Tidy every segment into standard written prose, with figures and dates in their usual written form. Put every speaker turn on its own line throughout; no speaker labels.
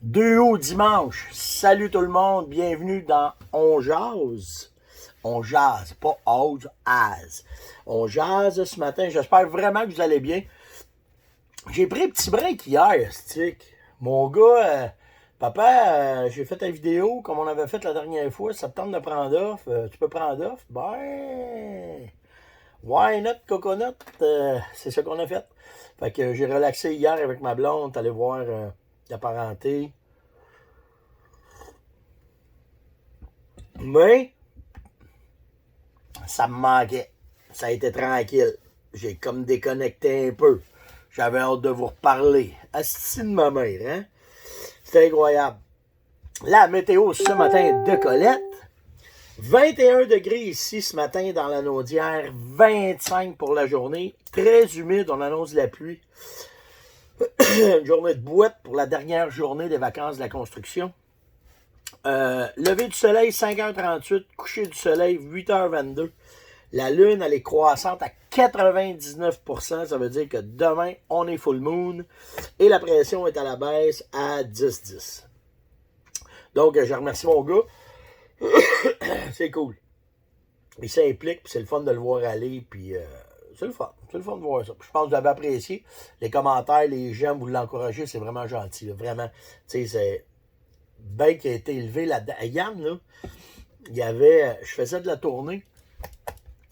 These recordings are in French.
2 août dimanche. Salut tout le monde, bienvenue dans On Jase. On jase, pas Ose, As. On jase ce matin, j'espère vraiment que vous allez bien. J'ai pris un petit break hier, stick. Mon gars, papa, j'ai fait une vidéo comme on avait fait la dernière fois, ça te tente de prendre off, tu peux prendre off? Ben, why not coconut? C'est ce qu'on a fait. Fait que j'ai relaxé hier avec ma blonde, allé voir la parenté. Mais, ça me manquait. Ça a été tranquille. J'ai comme déconnecté un peu. J'avais hâte de vous reparler. Asti de ma mère, hein? C'était incroyable. La météo ce matin de Colette. 21 degrés ici ce matin dans la Naudière. 25 pour la journée. Très humide, on annonce de la pluie. Une journée de boîte pour la dernière journée des vacances de la construction. Lever du soleil 5h38, coucher du soleil 8h22. La lune, elle est croissante à 99%, ça veut dire que demain, on est full moon et la pression est à la baisse à 10-10. Donc, je remercie mon gars. C'est cool. Il s'implique, puis c'est le fun de le voir aller, puis c'est le fun. C'est le fun de voir ça. Puis je pense que vous avez apprécié. Les commentaires, les j'aime, vous l'encouragez, c'est vraiment gentil. Là. Vraiment, tu sais, c'est bien qui a été élevé là-dedans. Yann, là, il y avait, je faisais de la tournée,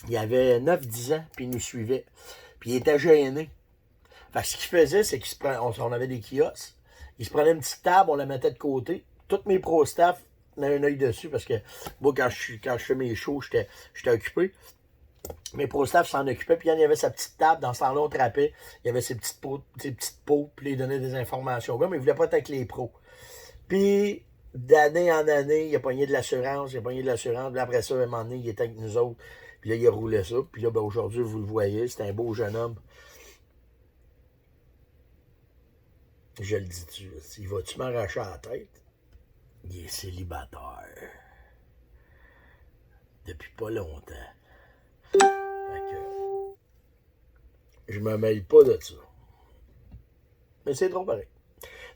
il avait 9-10 ans, puis il nous suivait. Puis il était gêné. Fait que ce qu'il faisait, c'est qu'il se prenait, on avait des kiosques, il se prenait une petite table, on la mettait de côté. Tous mes pro-staff avaient un œil dessus, parce que moi, quand je fais mes shows, j'étais occupé. Mes pro-staff s'en occupaient, puis il y avait sa petite table, dans ce temps-là, on trappait. Il y avait ses petites pots, puis il donnait des informations au gars, mais il voulait pas être avec les pros. Puis, d'année en année, il a pogné de l'assurance, puis après ça, à un moment donné, il était avec nous autres. Puis là, il a roulé ça. Puis là, ben, aujourd'hui, vous le voyez, c'est un beau jeune homme. Je le dis-tu, il va-tu m'arracher la tête? Il est célibataire. Depuis pas longtemps. Fait que, je me mêle pas de ça. Mais c'est trop pareil.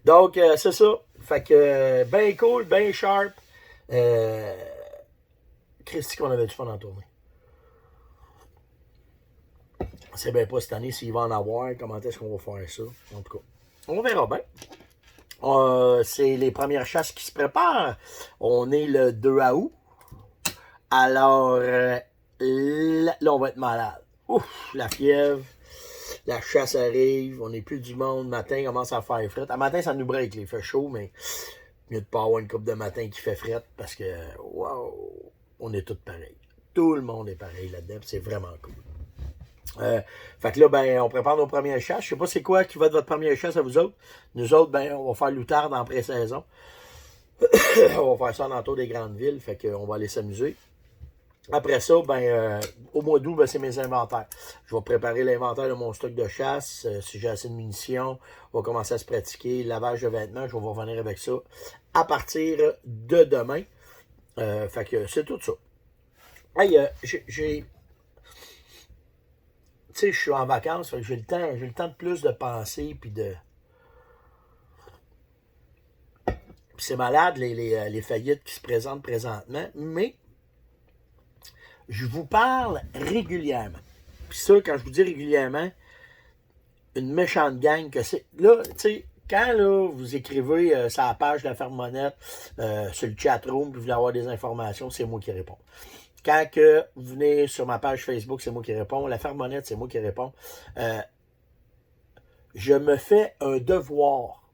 Donc, c'est ça. Fait que, ben cool, ben sharp. Christy, qu'on avait du fun en tournée. Je sais bien pas cette année s'il va en avoir, comment est-ce qu'on va faire ça. En tout cas, on verra bien. C'est les premières chasses qui se préparent. On est le 2 août. Alors, là, on va être malade. Ouf, la fièvre. La chasse arrive. On n'est plus du monde. Matin, il commence à faire fret. À matin, ça nous break. Il fait chaud, mais mieux de pas avoir une coupe de matin qui fait fret parce que, wow, on est tous pareils. Tout le monde est pareil là-dedans. C'est vraiment cool. Fait que là, ben, on prépare nos premières chasses. Je sais pas c'est quoi qui va être votre première chasse à vous autres. Nous autres, ben, on va faire l'outarde en pré-saison. On va faire ça en entour des grandes villes. Fait qu'on va aller s'amuser. Après ça, ben, au mois d'août, ben, c'est mes inventaires. Je vais préparer l'inventaire de mon stock de chasse. Si j'ai assez de munitions, on va commencer à se pratiquer. Lavage de vêtements, je vais revenir avec ça à partir de demain. Fait que c'est tout ça. Hey, j'ai tu sais, je suis en vacances, fait que j'ai le temps de plus de penser, puis de... Puis c'est malade, les faillites qui se présentent présentement, mais je vous parle régulièrement. Puis ça, quand je vous dis régulièrement, une méchante gang que c'est... Là, tu sais, quand là, vous écrivez sur la page de la Ferme Monette, sur le chatroom, puis vous voulez avoir des informations, c'est moi qui réponds. Quand que vous venez sur ma page Facebook, c'est moi qui réponds. La Ferme Monette, c'est moi qui réponds. Je me fais un devoir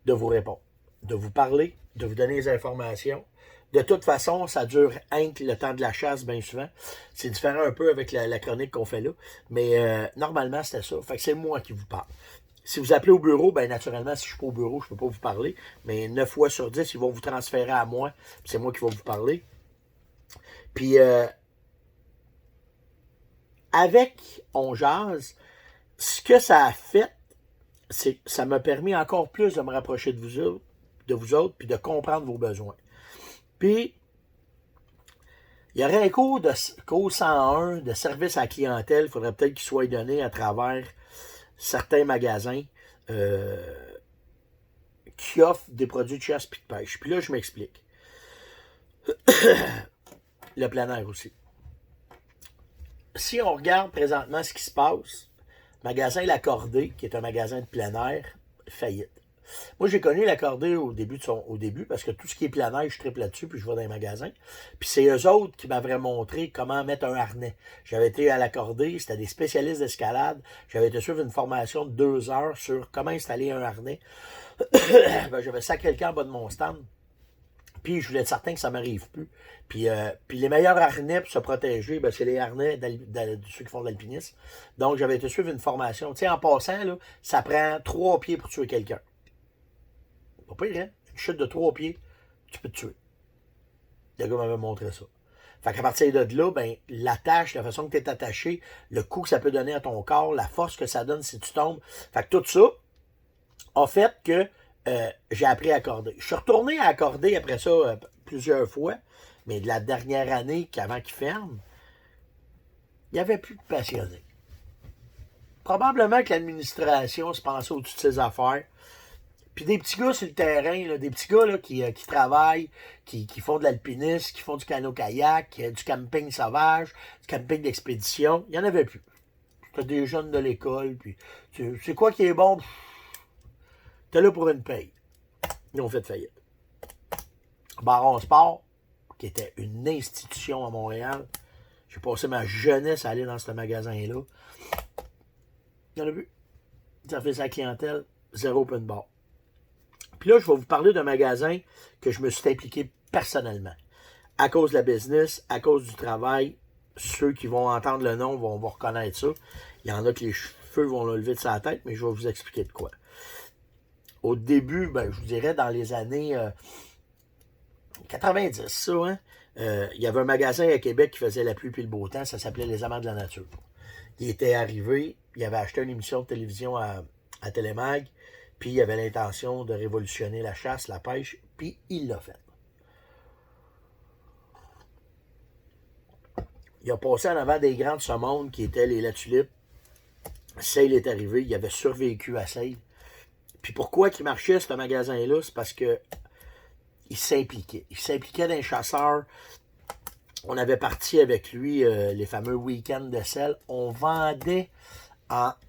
de vous répondre, de vous parler, de vous donner les informations. De toute façon, ça dure le temps de la chasse, bien souvent. C'est différent un peu avec la chronique qu'on fait là. Mais normalement, c'était ça. Fait que c'est moi qui vous parle. Si vous appelez au bureau, bien naturellement, si je ne suis pas au bureau, je ne peux pas vous parler. Mais 9 fois sur 10, ils vont vous transférer à moi. C'est moi qui vais vous parler. Puis, avec On Jase, ce que ça a fait, c'est que ça m'a permis encore plus de me rapprocher de vous autres, puis de comprendre vos besoins. Puis, il y aurait un cours 101 de service à la clientèle, il faudrait peut-être qu'il soit donné à travers certains magasins qui offrent des produits de chasse et de pêche. Puis là, je m'explique. Le plein air aussi. Si on regarde présentement ce qui se passe, magasin L'Accordé, qui est un magasin de plein air, faillite. Moi, j'ai connu L'Accordé au début, parce que tout ce qui est plein air, je tripe là-dessus, puis je vais dans les magasins. Puis c'est eux autres qui m'avaient montré comment mettre un harnais. J'avais été à L'Accordé, c'était des spécialistes d'escalade. J'avais été suivre une formation de 2 heures sur comment installer un harnais. J'avais sacré le camp en bas de mon stand. Puis je voulais être certain que ça ne m'arrive plus. Puis les meilleurs harnais pour se protéger, ben, c'est les harnais de ceux qui font de l'alpinisme. Donc j'avais été suivre une formation. Tu sais, en passant, là, ça prend 3 pieds pour tuer quelqu'un. Pas pire, hein? Une chute de 3 pieds, tu peux te tuer. Le gars m'avait montré ça. Fait qu'à partir de là, ben, l'attache, la façon que tu es attaché, le coup que ça peut donner à ton corps, la force que ça donne si tu tombes. Fait que tout ça a fait que j'ai appris à accorder. Je suis retourné à accorder après ça plusieurs fois, mais de la dernière année, qu'avant qu'il ferme, il n'y avait plus de passionnés. Probablement que l'administration se pensait au-dessus de ses affaires. Puis des petits gars sur le terrain, là, des petits gars là, qui travaillent, qui font de l'alpinisme, qui font du canot-kayak, du camping sauvage, du camping d'expédition, il n'y en avait plus. C'était des jeunes de l'école, puis c'est quoi qui est bon? T'es là pour une paye. Ils ont fait faillite. Baron Sport, qui était une institution à Montréal, j'ai passé ma jeunesse à aller dans ce magasin-là. Il n'y en a plus. Ça fait sa clientèle, zéro open bar. Puis là, je vais vous parler d'un magasin que je me suis impliqué personnellement. À cause de la business, à cause du travail, ceux qui vont entendre le nom vont reconnaître ça. Il y en a que les cheveux vont le lever de sa tête, mais je vais vous expliquer de quoi. Au début, ben, je vous dirais dans les années 90, ça, hein? Il y avait un magasin à Québec qui faisait la pluie et le beau temps, ça s'appelait Les Amants de la Nature. Il était arrivé, il avait acheté une émission de télévision à Télémag, puis il avait l'intention de révolutionner la chasse, la pêche, puis il l'a fait. Il a passé en avant des grands de ce monde qui étaient les La Tulipe. Sale est arrivé, il avait survécu à Sale. Puis pourquoi il marchait ce magasin-là? C'est parce que il s'impliquait. Il s'impliquait dans les chasseurs. On avait parti avec lui les fameux week-ends de sel. On vendait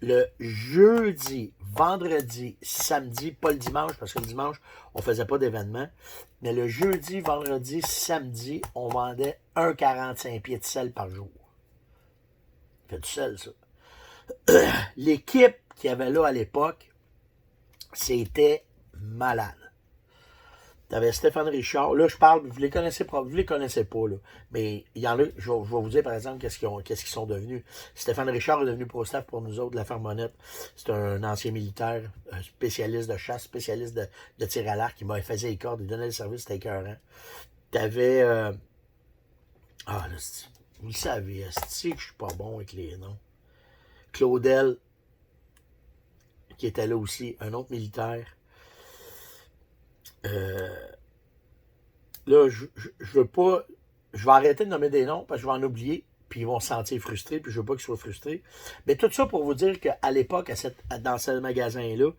le jeudi, vendredi, samedi, pas le dimanche, parce que le dimanche, on ne faisait pas d'événement. Mais le jeudi, vendredi, samedi, on vendait 1,45 pieds de sel par jour. Ça fait du sel, ça. L'équipe qu'il y avait là à l'époque, c'était malade. T'avais Stéphane Richard. Là, je parle, vous les connaissez pas, là. Mais il y en a, je vais vous dire, par exemple, qu'est-ce qu'ils sont devenus. Stéphane Richard est devenu pro-staff pour nous autres de la Fermonnette. C'est un ancien militaire, un spécialiste de chasse, spécialiste de tir à l'arc. Il m'a fait les cordes, il donnait le service, c'était écœurant. T'avais... là, vous le savez, c'est que je suis pas bon avec les noms. Claudel, qui était là aussi, un autre militaire. Là, je veux pas. Je vais arrêter de nommer des noms parce que je vais en oublier, puis ils vont se sentir frustrés, puis je veux pas qu'ils soient frustrés. Mais tout ça pour vous dire qu'à l'époque, dans ce magasin-là,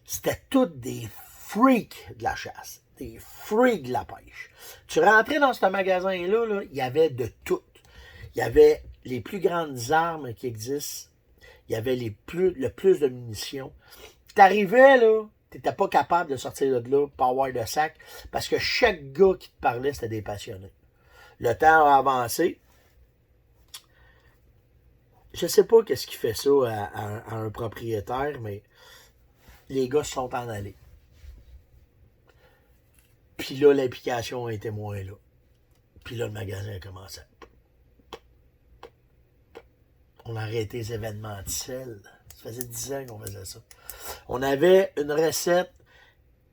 c'était tous des freaks de la chasse, des freaks de la pêche. Tu rentrais dans ce magasin-là, là, il y avait de tout. Il y avait les plus grandes armes qui existent. Il y avait le plus de munitions. T'arrivais, là, t'étais pas capable de sortir de là, pas avoir de sac, parce que chaque gars qui te parlait, c'était des passionnés. Le temps a avancé. Je sais pas qu'est-ce qui fait ça à un propriétaire, mais les gars se sont en allés. Puis là, l'implication était moins là. Puis là, le magasin a commencé. On a arrêté les événements de sel. Ça faisait 10 ans qu'on faisait ça. On avait une recette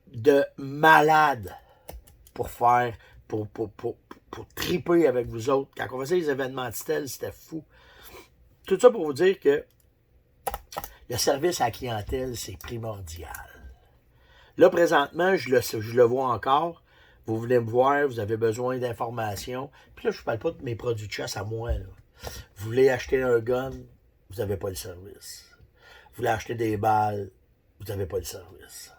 de malade pour faire, pour triper avec vous autres. Quand on faisait les événements de sel, c'était fou. Tout ça pour vous dire que le service à la clientèle, c'est primordial. Là, présentement, je le vois encore. Vous venez me voir, vous avez besoin d'informations. Puis là, je ne parle pas de mes produits de chasse à moi, là. Vous voulez acheter un gun, vous n'avez pas le service. Vous voulez acheter des balles, vous n'avez pas le service.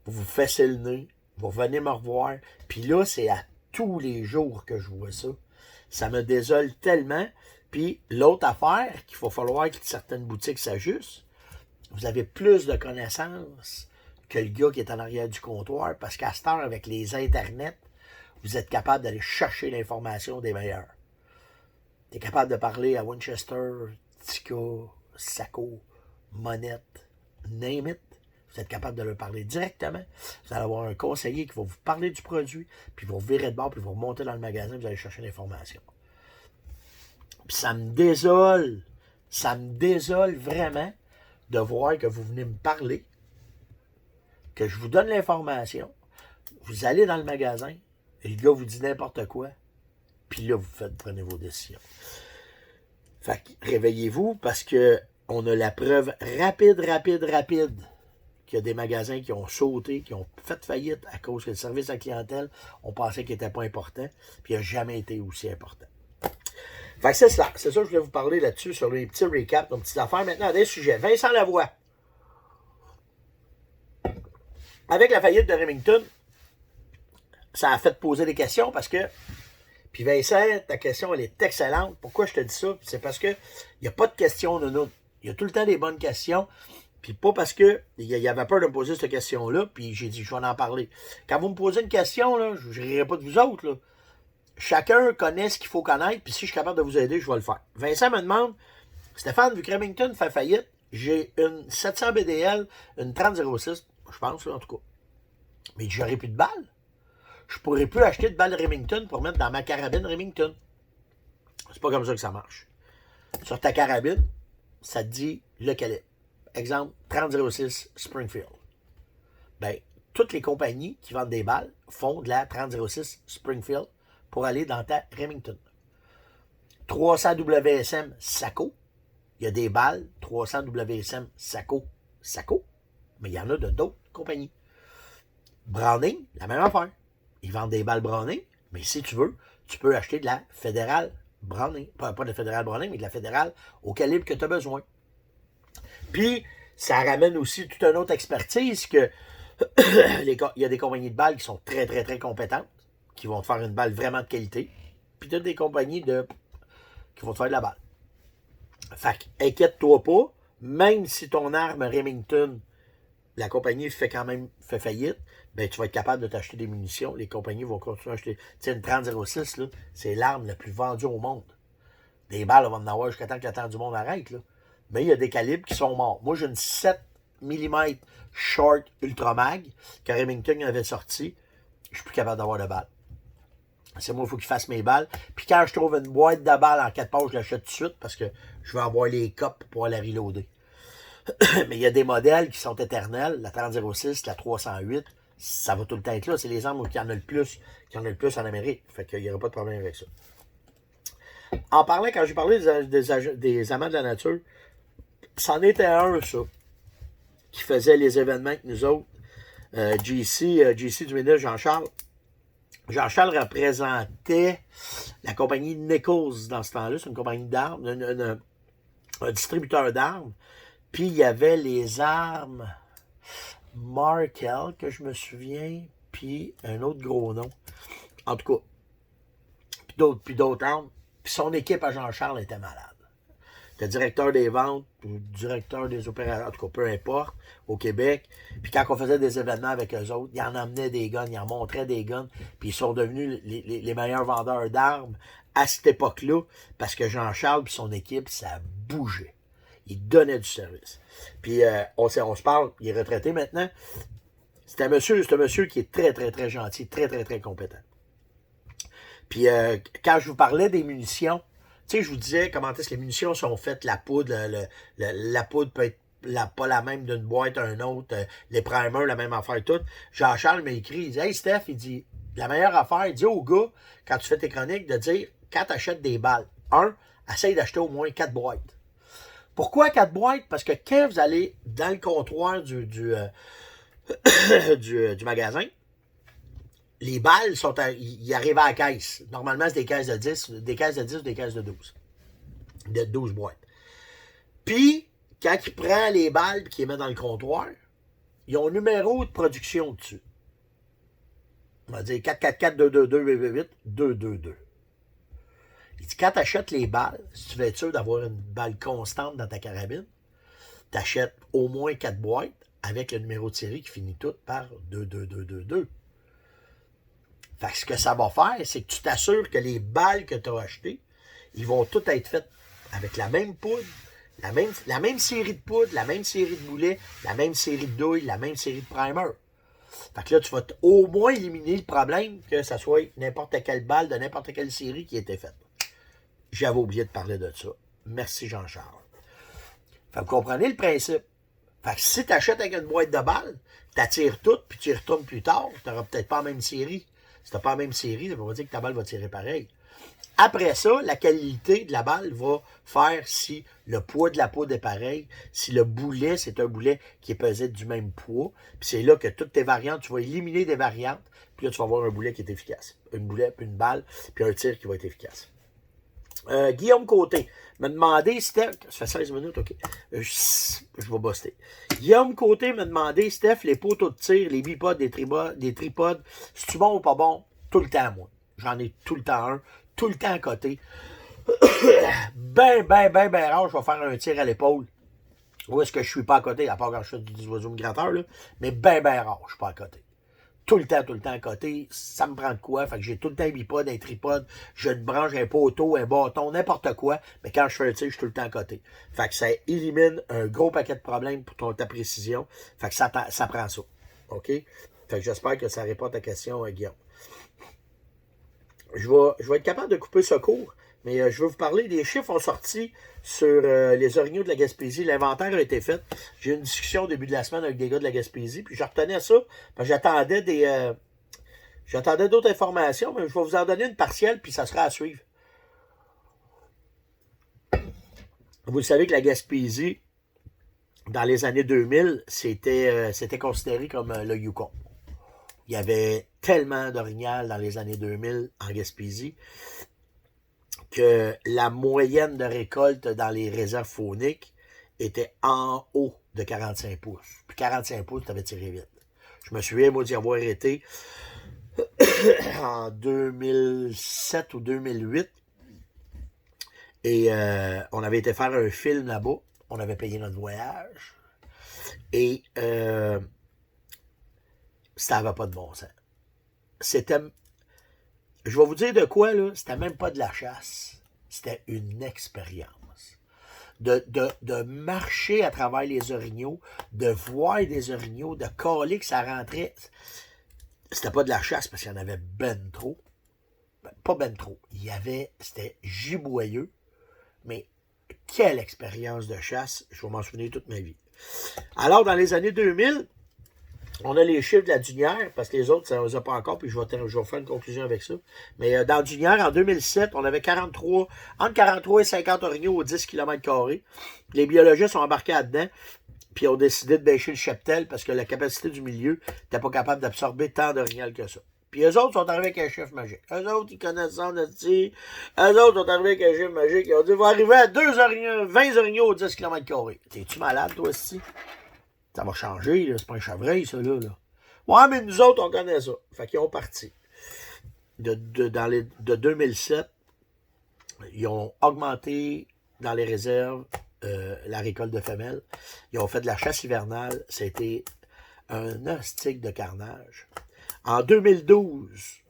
vous vous fessez le nez, vous revenez me revoir, puis là, c'est à tous les jours que je vois ça. Ça me désole tellement. Puis l'autre affaire, qu'il va falloir que certaines boutiques s'ajustent, vous avez plus de connaissances que le gars qui est en arrière du comptoir, parce qu'à cette heure, avec les internets, vous êtes capable d'aller chercher l'information des meilleurs. Tu es capable de parler à Winchester, Tika, Saco, Monette, name it. Vous êtes capable de leur parler directement. Vous allez avoir un conseiller qui va vous parler du produit, puis vous virer de bord, puis vous remonter dans le magasin, vous allez chercher l'information. Puis ça me désole vraiment de voir que vous venez me parler, que je vous donne l'information, vous allez dans le magasin, et le gars vous dit n'importe quoi, puis là, prenez vos décisions. Fait que réveillez-vous, parce que on a la preuve rapide qu'il y a des magasins qui ont sauté, qui ont fait faillite à cause que le service à la clientèle, on pensait qu'il n'était pas important, puis il n'a jamais été aussi important. Fait que c'est ça. C'est ça que je voulais vous parler là-dessus, sur les petits recaps, nos petites affaires. Maintenant, des sujets. Vincent Lavoie. Avec la faillite de Remington, ça a fait poser des questions parce que... Puis Vincent, ta question, elle est excellente. Pourquoi je te dis ça? C'est parce que il n'y a pas de questions de nous. Il y a tout le temps des bonnes questions. Puis pas parce que il y avait peur de me poser cette question-là, puis j'ai dit, je vais en parler. Quand vous me posez une question, là, je ne rirai pas de vous autres, là. Chacun connaît ce qu'il faut connaître, puis si je suis capable de vous aider, je vais le faire. Vincent me demande, Stéphane, vu que Remington fait faillite, j'ai une 700 BDL, une 3006, je pense, là, en tout cas. Mais j'aurai plus de balles. Je pourrais plus acheter de balles Remington pour mettre dans ma carabine Remington. C'est pas comme ça que ça marche. Sur ta carabine, ça te dit le calibre. Exemple, 3006 Springfield. Ben, toutes les compagnies qui vendent des balles font de la 3006 Springfield pour aller dans ta Remington. 300 WSM Saco. Il y a des balles 300 WSM Saco, mais il y en a de d'autres compagnies. Browning, la même affaire. Ils vendent des balles Browning, mais si tu veux, tu peux acheter de la fédérale Browning. Pas de la fédérale Browning, mais de la fédérale au calibre que tu as besoin. Puis, ça ramène aussi toute une autre expertise que il y a des compagnies de balles qui sont très, très, très compétentes, qui vont te faire une balle vraiment de qualité. Puis, tu as des compagnies qui vont te faire de la balle. Fait qu'inquiète-toi pas, même si ton arme Remington, la compagnie fait faillite, ben tu vas être capable de t'acheter des munitions. Les compagnies vont continuer à acheter. Tu sais, une 3006, là, c'est l'arme la plus vendue au monde. Des balles, on va en avoir jusqu'à temps que le temps du monde arrête, là. Mais il y a des calibres qui sont morts. Moi, j'ai une 7 mm Short Ultra Mag que Remington avait sorti. Je suis plus capable d'avoir de balles. C'est moi, il faut qu'il fasse mes balles. Puis quand je trouve une boîte de balles en 4 pages, je l'achète tout de suite parce que je veux avoir les copes pour pouvoir la reloader. Mais il y a des modèles qui sont éternels. La 3006, la 308, ça va tout le temps être là. C'est les armes qui en a le plus en Amérique. Fait qu'il n'y aura pas de problème avec ça. En parlant, quand j'ai parlé des amants de la nature, c'en était un, ça, qui faisait les événements avec nous autres. JC du ministre Jean-Charles. Jean-Charles représentait la compagnie Nichols dans ce temps-là. C'est une compagnie d'armes, un distributeur d'armes. Puis il y avait les armes Markel, que je me souviens, puis un autre gros nom. En tout cas, puis d'autres armes. Puis son équipe à Jean-Charles était malade. Le directeur des ventes, ou directeur des opérations, en tout cas, peu importe, au Québec. Puis quand on faisait des événements avec eux autres, ils en emmenaient des guns, ils en montraient des guns, puis ils sont devenus les meilleurs vendeurs d'armes à cette époque-là, parce que Jean-Charles et son équipe, ça bougeait. Ils donnaient du service. Puis on se parle, il est retraité maintenant. C'est un monsieur qui est très, très, très gentil, très, très, très compétent. Puis quand je vous parlais des munitions, tu sais, je vous disais comment est-ce que les munitions sont faites, la poudre, la poudre peut être pas la même d'une boîte à une autre, les primers, la même affaire et tout. Jean-Charles m'a écrit, il dit « Hey Steph, il dit, la meilleure affaire, il dit au gars, quand tu fais tes chroniques, de dire, quand tu achètes des balles, essaye d'acheter au moins 4 boîtes. Pourquoi 4 boîtes? Parce que quand vous allez dans le comptoir du magasin, les balles ils arrivent à la caisse. Normalement, c'est des caisses de 10 ou des caisses de 12. De 12 boîtes. Puis, quand il prend les balles et qu'il les met dans le comptoir, Ils ont un numéro de production dessus. On va dire 444-222-888-222. Il dit, quand tu achètes les balles, si tu veux être sûr d'avoir une balle constante dans ta carabine, tu achètes au moins 4 boîtes avec le numéro de série qui finit tout par 22222. Fait que ce que ça va faire, c'est que tu t'assures que les balles que tu as achetées, ils vont toutes être faites avec la même poudre, la même série de poudre, la même série de boulets, la même série de douilles, la même série de primers. Fait que là, tu vas au moins éliminer le problème que ça soit n'importe quelle balle de n'importe quelle série qui a été faite. J'avais oublié de parler de ça. Merci Jean-Charles. Fait que vous comprenez le principe. Fait que si tu achètes avec une boîte de balles, tu attires toutes, puis tu y retournes plus tard, tu n'auras peut-être pas la même série. Si tu n'as pas la même série, ça veut pas dire que ta balle va tirer pareil. Après ça, la qualité de la balle va faire si le poids de la poudre est pareil, si le boulet, c'est un boulet qui est pesé du même poids. Puis c'est là que toutes tes variantes, tu vas éliminer des variantes, puis là, tu vas avoir un boulet qui est efficace. Une boulet, puis une balle, puis un tir qui va être efficace. Guillaume Côté me demandait, Steph, ça fait 16 minutes, ok, je vais buster. Guillaume Côté me demandait, Steph, les poteaux de tir, les bipodes, les tripodes, c'est-tu bon ou pas bon? Tout le temps, moi. J'en ai tout le temps un, tout le temps à côté. Ben rare, je vais faire un tir à l'épaule. Où est-ce que je suis pas à côté, à part quand je fais du oiseau migrateur, là, mais ben rare, je suis pas à côté. Tout le temps à côté, ça me prend de quoi, fait que j'ai tout le temps un bipode, un tripode, j'ai une branche, un poteau, un bâton, n'importe quoi, mais quand je fais un tir, je suis tout le temps à côté. Fait que ça élimine un gros paquet de problèmes pour ta précision, fait que ça prend ça, ok? Fait que j'espère que ça répond à ta question, Guillaume. Je vais être capable de couper ce cours, mais je vais vous parler des chiffres ont sorti sur les orignaux de la Gaspésie. L'inventaire a été fait. J'ai eu une discussion au début de la semaine avec des gars de la Gaspésie, puis je retenais ça, parce que j'attendais d'autres informations, mais je vais vous en donner une partielle, puis ça sera à suivre. Vous le savez que la Gaspésie, dans les années 2000, c'était considéré comme le Yukon. Il y avait tellement d'orignal dans les années 2000 en Gaspésie que la moyenne de récolte dans les réserves fauniques était en haut de 45 pouces. Puis 45 pouces, tu avais tiré vite. Je me souviens, moi, d'y avoir été en 2007 ou 2008. Et on avait été faire un film là-bas. On avait payé notre voyage. Et ça n'avait pas de bon sens. C'était... Je vais vous dire de quoi, là. C'était même pas de la chasse. C'était une expérience. De marcher à travers les orignaux, de voir des orignaux, de caler que ça rentrait. C'était pas de la chasse parce qu'il y en avait ben trop. Pas ben trop. C'était giboyeux. Mais quelle expérience de chasse. Je vais m'en souvenir toute ma vie. Alors, dans les années 2000, on a les chiffres de la dunière, parce que les autres, ça ne les a pas encore, puis je vais faire une conclusion avec ça. Mais dans la dunière, en 2007, on avait entre 43 et 50 orignaux au 10 km². Les biologistes ont embarqué là-dedans, puis ont décidé de bêcher le cheptel, parce que la capacité du milieu n'était pas capable d'absorber tant d'orignal que ça. Puis eux autres sont arrivés avec un chiffre magique. Eux autres, ils connaissent ça, eux autres sont arrivés avec un chiffre magique. Ils ont dit, on va arriver à 20 orignaux au 10 km². T'es-tu malade, toi, aussi? Ça va changer, là. C'est pas un chevreuil, ça, là. Ouais, mais nous autres, on connaît ça. Fait qu'ils ont parti. De 2007, ils ont augmenté dans les réserves la récolte de femelles. Ils ont fait de la chasse hivernale. C'était un hostique de carnage. En 2012,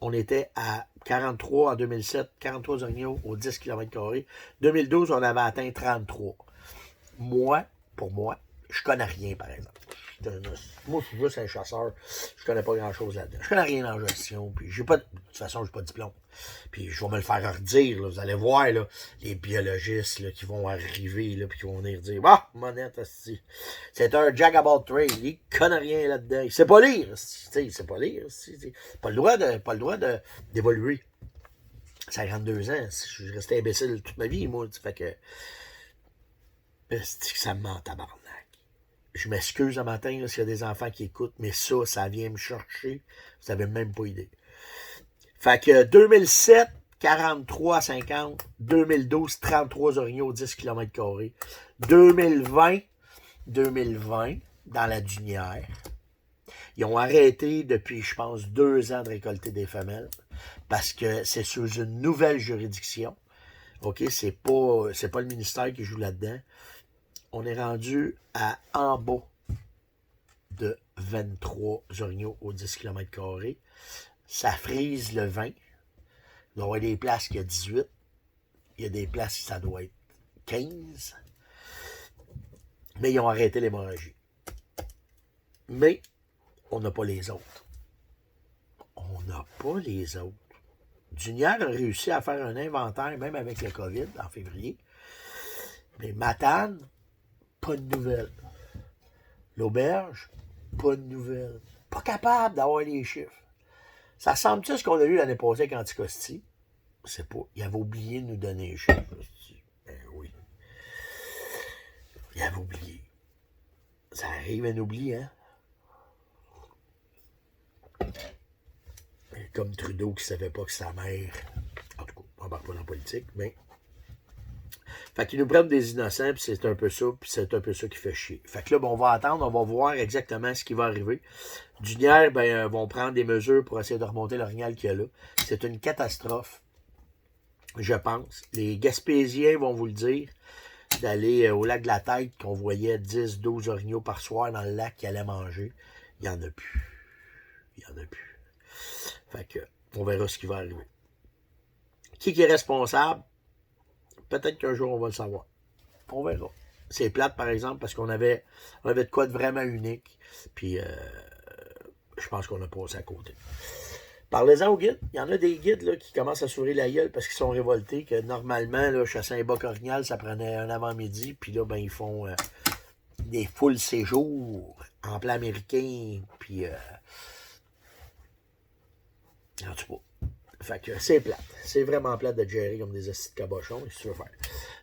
on était à 43, en 2007, 43 orignaux au 10 km². 2012, on avait atteint 33. Pour moi, je connais rien, par exemple. Moi, je suis juste un chasseur. Je connais pas grand-chose là-dedans. Je connais rien en gestion. Puis de toute façon, j'ai pas de diplôme. Puis je vais me le faire redire. Là. Vous allez voir là, les biologistes là, qui vont arriver là, puis qui vont venir dire ah, monette, c'est un jack about trade. Il connaît rien là-dedans. Il sait pas lire. Il sait pas lire. Pas le droit d'évoluer. 52 ans. Je suis resté imbécile toute ma vie, moi. Fait que ça me ment tabarnak. Je m'excuse un matin s'il y a des enfants qui écoutent, mais ça vient me chercher. Vous n'avez même pas idée. Fait que 2007, 43 à 50. 2012, 33 orignaux au 10 km². 2020, dans la dunière. Ils ont arrêté depuis, je pense, 2 ans de récolter des femelles parce que c'est sous une nouvelle juridiction. OK, c'est pas le ministère qui joue là-dedans. On est rendu à en bas de 23 orignaux au 10 km². Ça frise le 20. Il doit y avoir des places qui a 18. Il y a des places qui ça doit être 15. Mais ils ont arrêté l'hémorragie. Mais on n'a pas les autres. On n'a pas les autres. Junior a réussi à faire un inventaire, même avec le COVID, en février. Mais Matane, pas de nouvelles. L'auberge, pas de nouvelles. Pas capable d'avoir les chiffres. Ça ressemble-tu à ce qu'on a eu l'année passée avec Anticosti? C'est pas. Il avait oublié de nous donner les chiffres. Ben oui. Il avait oublié. Ça arrive à oublier, hein? Comme Trudeau qui ne savait pas que sa mère. En tout cas, on ne parle pas dans la politique, mais. Fait qu'ils nous prennent des innocents, puis c'est un peu ça, qui fait chier. Fait que là, ben, on va attendre, on va voir exactement ce qui va arriver. Junior, ben, vont prendre des mesures pour essayer de remonter l'orignal qu'il y a là. C'est une catastrophe, je pense. Les Gaspésiens vont vous le dire, d'aller au lac de la Tête, qu'on voyait 10-12 orignaux par soir dans le lac qui allaient manger. Il n'y en a plus. Il n'y en a plus. Fait que, on verra ce qui va arriver. Qui est responsable? Peut-être qu'un jour, on va le savoir. On verra. C'est plate, par exemple, parce qu'on avait de quoi de vraiment unique. Puis, je pense qu'on a passé à côté. Parlez-en aux guides. Il y en a des guides là, qui commencent à s'ouvrir la gueule parce qu'ils sont révoltés, que normalement, là, chasser un boc orignal, ça prenait un avant-midi. Puis là, ben, ils font des full séjours en plan américain. Puis, en tout cas. Fait que c'est plate. C'est vraiment plate de gérer comme des assis de cabochons. Qu'est-ce que tu veux faire?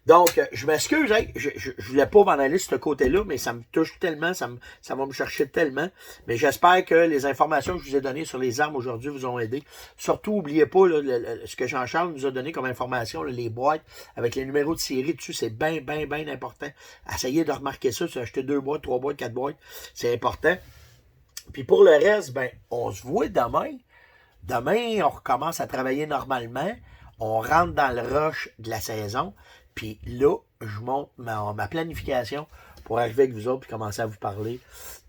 Donc, je m'excuse. Hein, je voulais pas m'en aller de ce côté-là, mais ça me touche tellement, ça va me chercher tellement. Mais j'espère que les informations que je vous ai données sur les armes aujourd'hui vous ont aidé. Surtout, n'oubliez pas là, ce que Jean-Charles nous a donné comme information, là, les boîtes avec les numéros de série dessus, c'est bien, bien, bien important. Essayez de remarquer ça. Acheter 2 boîtes, 3 boîtes, 4 boîtes, c'est important. Puis pour le reste, ben, on se voit demain. Demain, on recommence à travailler normalement. On rentre dans le rush de la saison. Puis là, je monte ma planification pour arriver avec vous autres et commencer à vous parler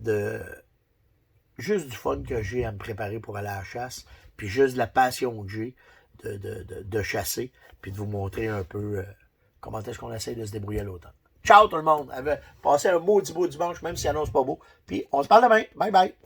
de juste du fun que j'ai à me préparer pour aller à la chasse. Puis juste de la passion que j'ai de chasser. Puis de vous montrer un peu comment est-ce qu'on essaie de se débrouiller à l'automne. Ciao tout le monde! Passez un maudit beau dimanche, même s'il annonce pas beau. Puis on se parle demain. Bye bye!